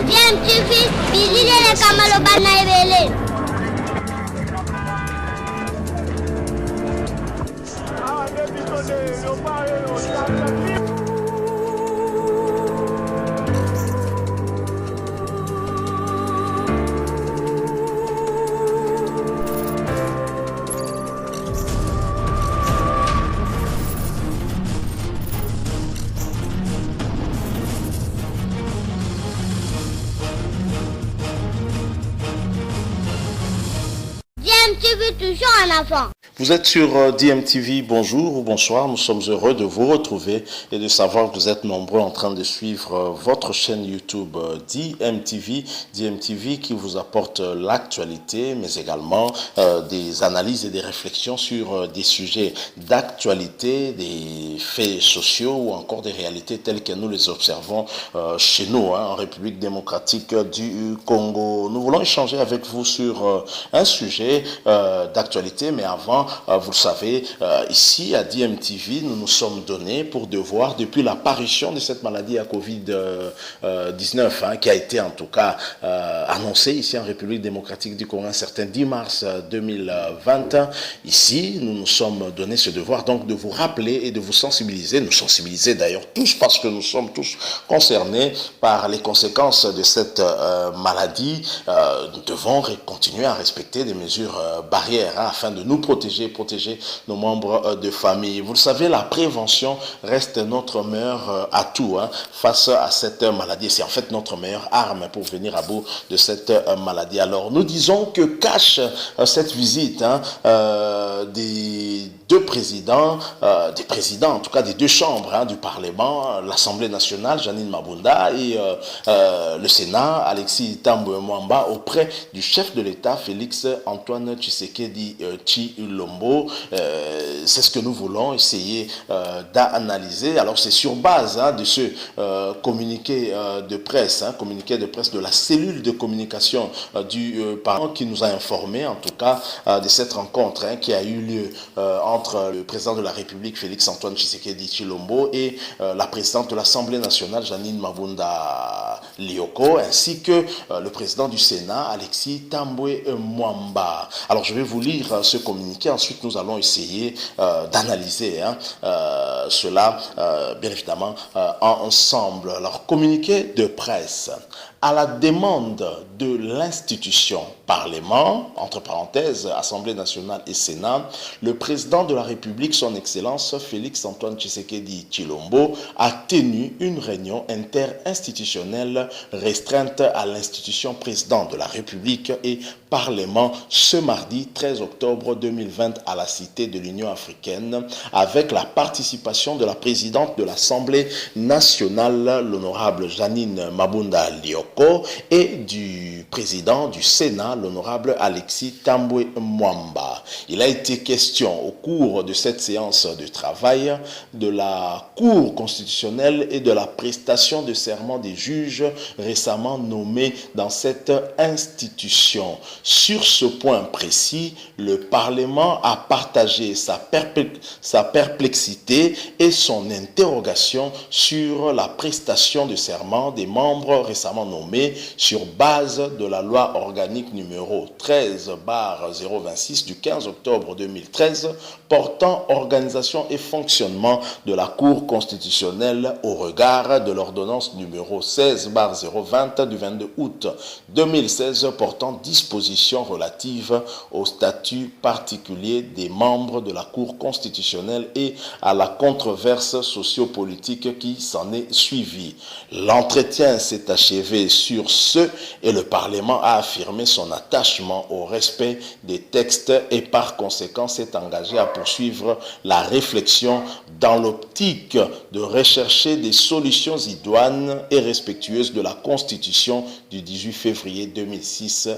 DMTV, Billy Kamalo Banaibele. DMTV toujours en avant. Vous êtes sur DMTV, bonjour ou bonsoir, nous sommes heureux de vous retrouver et de savoir que vous êtes nombreux en train de suivre votre chaîne YouTube DMTV, DMTV qui vous apporte l'actualité mais également des analyses et des réflexions sur des sujets d'actualité, des faits sociaux ou encore des réalités telles que nous les observons chez nous en République démocratique du Congo. Nous voulons échanger avec vous sur un sujet d'actualité mais avant, vous le savez, ici à DMTV, nous nous sommes donnés pour devoir, depuis l'apparition de cette maladie à Covid-19, qui a été en tout cas annoncée ici en République démocratique du Congo un certain 10 mars 2020. Ici, nous nous sommes donnés ce devoir donc de vous rappeler et de vous sensibiliser, nous sensibiliser d'ailleurs tous parce que nous sommes tous concernés par les conséquences de cette maladie. Nous devons continuer à respecter des mesures barrières afin de nous protéger nos membres de famille. Vous le savez, la prévention reste notre meilleur atout face à cette maladie. C'est en fait notre meilleure arme pour venir à bout de cette maladie. Alors, nous disons que cache cette visite des deux présidents, en tout cas des deux chambres du Parlement, l'Assemblée nationale, Janine Mabunda, et le Sénat, Alexis Thambwe Mwamba, auprès du chef de l'État, Félix Antoine Tshisekedi Tshilombo. C'est ce que nous voulons essayer d'analyser. Alors c'est sur base de ce communiqué de presse de la cellule de communication du Parlement qui nous a informé en tout cas de cette rencontre qui a eu lieu entre le président de la République Félix Antoine Tshisekedi Tshilombo et la présidente de l'Assemblée nationale Janine Mabunda Lioko ainsi que le président du Sénat Alexis Thambwe Mwamba. Alors je vais vous lire ce communiqué. Ensuite, nous allons essayer d'analyser cela, bien évidemment, ensemble. Alors, communiqué de presse. À la demande de l'institution Parlement, entre parenthèses, Assemblée nationale et Sénat, le président de la République, son Excellence Félix Antoine Tshisekedi Tshilombo, a tenu une réunion interinstitutionnelle restreinte à l'institution président de la République et Parlement ce mardi 13 octobre 2020 à la Cité de l'Union africaine avec la participation de la présidente de l'Assemblée nationale, l'honorable Janine Mabunda Lioko, et du président du Sénat, l'honorable Alexis Thambwe Mwamba. Il a été question au cours de cette séance de travail de la Cour constitutionnelle et de la prestation de serment des juges récemment nommés dans cette institution. Sur ce point précis, le Parlement a partagé sa perplexité et son interrogation sur la prestation de serment des membres récemment nommés sur base de la loi organique numéro 13/026 du 15 octobre 2013 portant organisation et fonctionnement de la Cour constitutionnelle au regard de l'ordonnance numéro 16/020 du 22 août 2016 portant disposition relative au statut particulier des membres de la Cour constitutionnelle et à la controverse sociopolitique qui s'en est suivie. L'entretien s'est achevé sur ce et le Parlement a affirmé son attachement au respect des textes et par conséquent s'est engagé à poursuivre la réflexion dans l'optique de rechercher des solutions idoines et respectueuses de la Constitution du 18 février 2006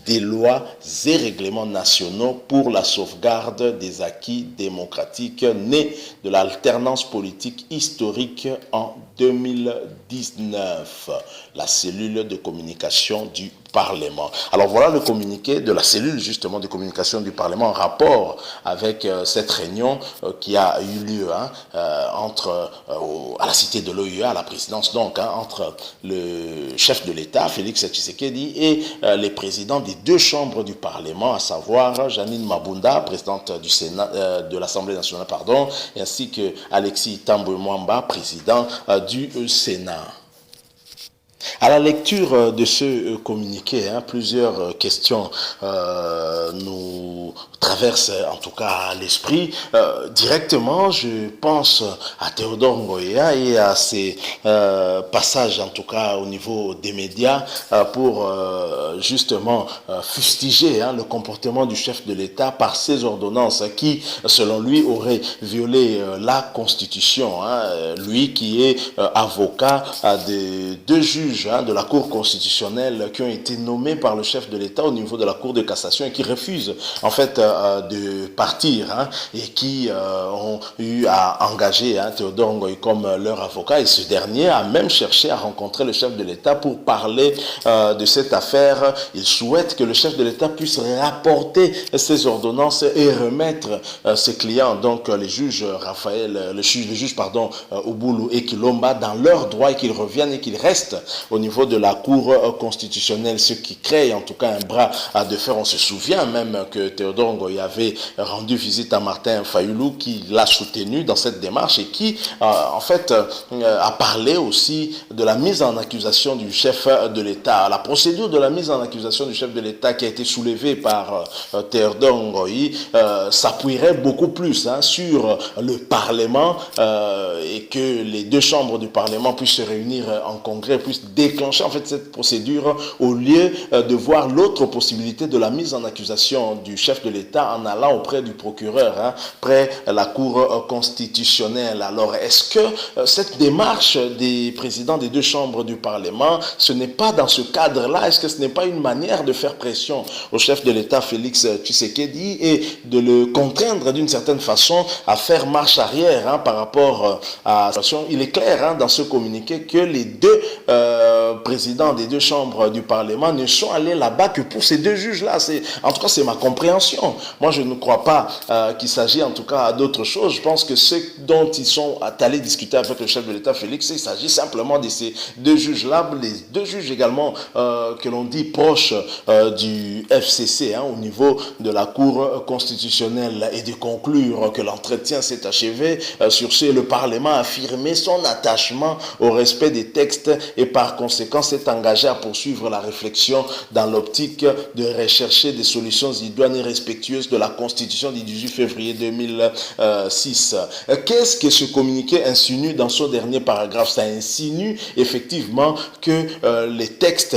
des des lois et règlements nationaux pour la sauvegarde des acquis démocratiques nés de l'alternance politique historique en 2019. La cellule de communication du Parlement. Alors voilà le communiqué de la cellule justement de communication du Parlement en rapport avec cette réunion qui a eu lieu entre à la cité de l'OUA, à la présidence donc, entre le chef de l'État, Félix Tshisekedi, et les présidents des deux chambres du Parlement, à savoir Janine Mabunda, présidente du Sénat, de l'Assemblée nationale, pardon, ainsi que Alexis Thambwe Mwamba, président du Sénat. À la lecture de ce communiqué, plusieurs questions nous traversent en tout cas l'esprit. Directement, je pense à Théodore Ngoïa et à ses passages en tout cas au niveau des médias pour justement fustiger le comportement du chef de l'État par ses ordonnances qui, selon lui, auraient violé la Constitution. Lui qui est avocat de deux juges de la Cour constitutionnelle qui ont été nommés par le chef de l'État au niveau de la Cour de cassation et qui refusent en fait de partir et qui ont eu à engager Théodore Ngoï comme leur avocat, et ce dernier a même cherché à rencontrer le chef de l'État pour parler de cette affaire. Il souhaite que le chef de l'État puisse rapporter ses ordonnances et remettre ses clients, donc les juges Oboulou et Kilomba, dans leurs droits et qu'ils reviennent et qu'ils restent au niveau de la Cour constitutionnelle, ce qui crée en tout cas un bras de fer. On se souvient même que Théodore Ngoï avait rendu visite à Martin Fayoulou qui l'a soutenu dans cette démarche et qui en fait a parlé aussi de la mise en accusation du chef de l'État. La procédure de la mise en accusation du chef de l'État qui a été soulevée par Théodore Ngoï s'appuierait beaucoup plus sur le Parlement et que les deux chambres du Parlement puissent se réunir en congrès, puissent déclencher en fait cette procédure au lieu de voir l'autre possibilité de la mise en accusation du chef de l'État en allant auprès du procureur, près la Cour constitutionnelle. Alors est-ce que cette démarche des présidents des deux chambres du Parlement, ce n'est pas dans ce cadre-là, est-ce que ce n'est pas une manière de faire pression au chef de l'État Félix Tshisekedi et de le contraindre d'une certaine façon à faire marche arrière par rapport à la situation? Il est clair dans ce communiqué que les deux présidents des deux chambres du Parlement ne sont allés là-bas que pour ces deux juges-là. En tout cas, c'est ma compréhension. Moi, je ne crois pas qu'il s'agit en tout cas d'autre chose. Je pense que ce dont ils sont allés discuter avec le chef de l'État Félix, il s'agit simplement de ces deux juges-là, les deux juges également que l'on dit proches du FCC au niveau de la Cour constitutionnelle, et de conclure que l'entretien s'est achevé. Sur ce, le Parlement a affirmé son attachement au respect des textes et par conséquent s'est engagé à poursuivre la réflexion dans l'optique de rechercher des solutions idoines et respectueuses de la Constitution du 18 février 2006. Qu'est-ce que ce communiqué insinue dans son dernier paragraphe? Ça insinue effectivement que les textes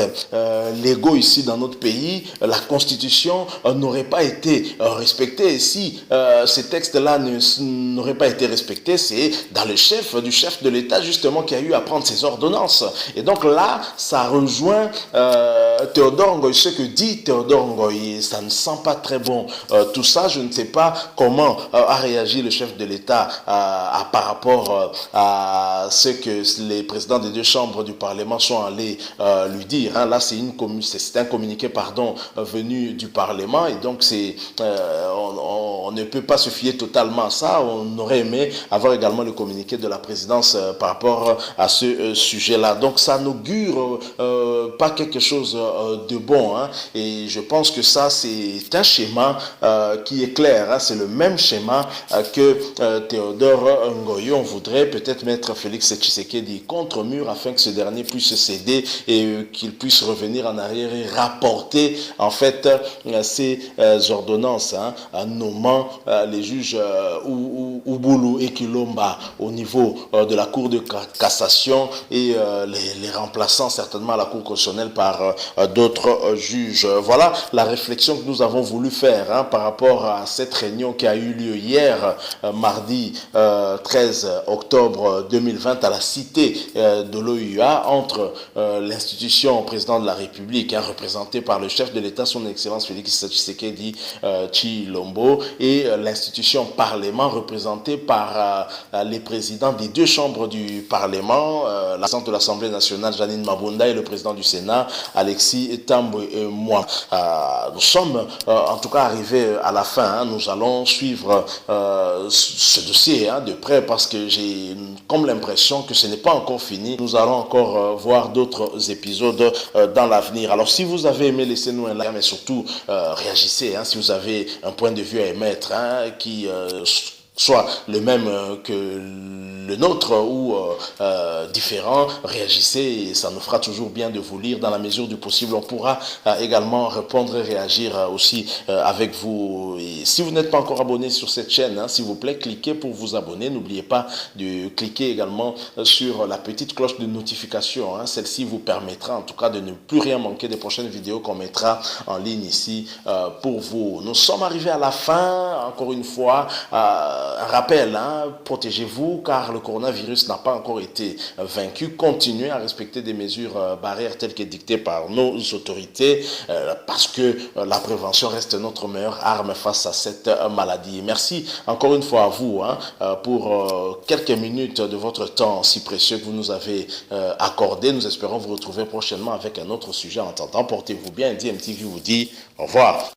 légaux ici dans notre pays, la Constitution n'aurait pas été respectée. Et si ces textes-là n'auraient pas été respectés, c'est dans le chef de l'État justement qui a eu à prendre ces ordonnances. Et donc là, ça rejoint Théodore Ngoï, ce que dit Théodore Ngoï. Ça ne sent pas très bon. Tout ça, je ne sais pas comment a réagi le chef de l'État par rapport à ce que les présidents des deux chambres du Parlement sont allés lui dire. Là, c'est un communiqué venu du Parlement, et donc on ne peut pas se fier totalement à ça. On aurait aimé avoir également le communiqué de la présidence par rapport à ce sujet-là. Donc ça n'augure pas quelque chose de bon. Et je pense que ça, c'est un schéma qui est clair. C'est le même schéma que Théodore Ngoï. On voudrait peut-être mettre Félix Tshisekedi contre mur afin que ce dernier puisse céder et qu'il puisse revenir en arrière et rapporter en fait ces ordonnances en nommant les juges Oboulou et Kilomba au niveau de la Cour de cassation et les remplaçant certainement la Cour constitutionnelle par d'autres juges. Voilà la réflexion que nous avons voulu faire par rapport à cette réunion qui a eu lieu hier, mardi 13 octobre 2020 à la cité de l'OUA entre l'institution président de la République, représentée par le chef de l'État, son Excellence Félix Tshisekedi Tshilombo, et l'institution Parlement représentée par les présidents des deux chambres du Parlement, la présidente de l'Assemblée nationale, Jeannine Mabunda, et le président du Sénat, Alexis Tambwe-Mwamba. Nous sommes en tout cas arrivés à la fin. Nous allons suivre ce dossier de près parce que j'ai comme l'impression que ce n'est pas encore fini. Nous allons encore voir d'autres épisodes dans l'avenir. Alors si vous avez aimé, laissez-nous un like, mais surtout réagissez si vous avez un point de vue à émettre qui soit le même que le nôtre ou différent, réagissez et ça nous fera toujours bien de vous lire dans la mesure du possible. On pourra également répondre et réagir aussi avec vous. Et si vous n'êtes pas encore abonné sur cette chaîne, s'il vous plaît, cliquez pour vous abonner. N'oubliez pas de cliquer également sur la petite cloche de notification. Celle-ci vous permettra en tout cas de ne plus rien manquer des prochaines vidéos qu'on mettra en ligne ici pour vous. Nous sommes arrivés à la fin, encore une fois. Un rappel, protégez-vous car le coronavirus n'a pas encore été vaincu. Continuez à respecter des mesures barrières telles que dictées par nos autorités parce que la prévention reste notre meilleure arme face à cette maladie. Merci encore une fois à vous pour quelques minutes de votre temps si précieux que vous nous avez accordé. Nous espérons vous retrouver prochainement avec un autre sujet. En attendant, portez-vous bien. DMTV vous dit au revoir.